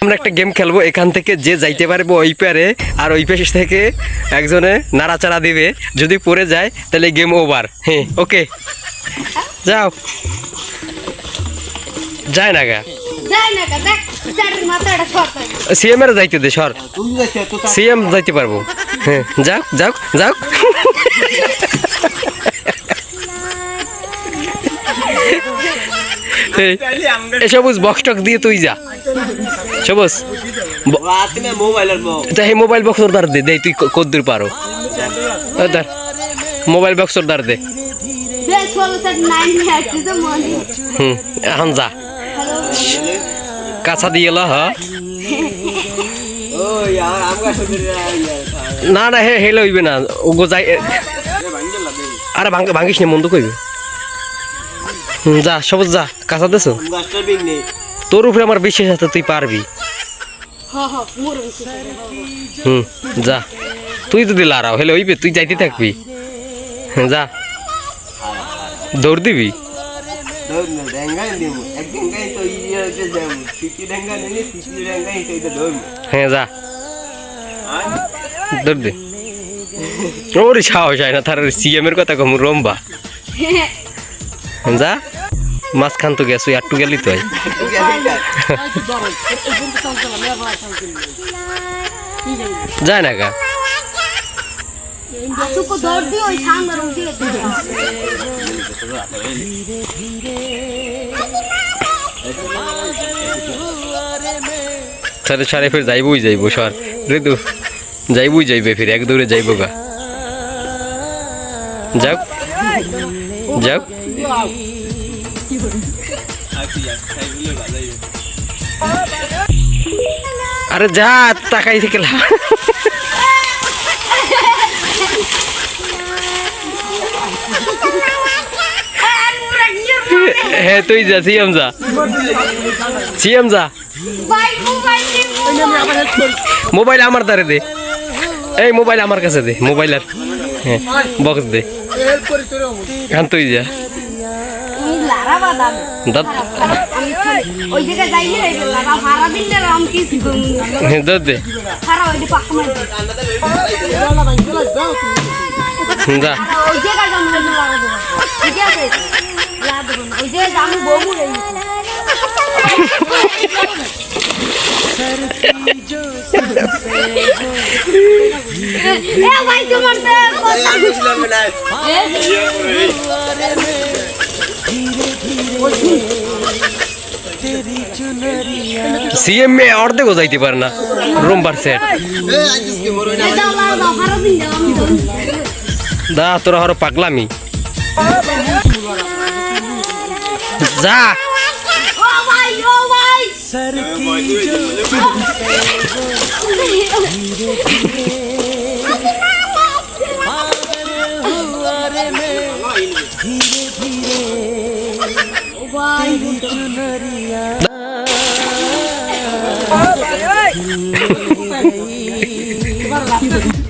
আমরা একটা গেম খেলবো, এখান থেকে যে যাইতে পারবো ওই পারে, আর ওই পাশ থেকে একজনে নাড়াচাড়া দিবে, যদি পড়ে যায় তাহলে গেম ওভার। হ্যাঁ ওকে, যাও। যায় না গা, সিএম এর যাইতে দে, সর, সিএম যাইতে পারবো। হ্যাঁ যাও যাও যাও। সবুজ বক্স টক দিয়ে তুই যা, সবুজ মোবাইল বক্স ওর দাঁড় দে, দে তুই কদ্দুর পারো, মোবাইল বক্স ওর দাঁড় দে। এখন যা, কাছা দিয়ে এলো। হ্যাঁ না না, হে হেলে হইবে না, ওগো যাই। আরে ভাঙিস নি, মন্দ কইবে। যা সবুজ যা, কাছা দেছো, তোর উপরে আমার বিশ্বাস আছে, তুই পারবি। যা, তুই যদি লাড়াও হেলে হইবে, তুই যাইতে থাকবি। যা, দৌড় দিবি। হ্যাঁ যা, দৌড় দে। ওর সাহস হয় না, তার সিএম এর কথা কম রম্বা। যা, মাঝখান তো গেছো, একটু গেলি তো। যায় না গা, সারে সারে ফের যাইবই যাইব, সর ঋতু যাইবই যাইবে, ফির এক দৌড়ে যাইব গা। যাও যাও, আরে যা, তাকাই থেকে হ্যাঁ তুই যা, সিএম যা, সিএম যা। মোবাইল আমার দ্বারে দে, এই মোবাইল আমার কাছে দে, মোবাইল আর হ্যাঁ বক্স দে। এখন তুই যা, দে যা। সিএম মে অর্ধেক যাইতে পারে না, রোমবার সেট দা, তোরা হরো পাগলামি। যা, ধীরে ধীরে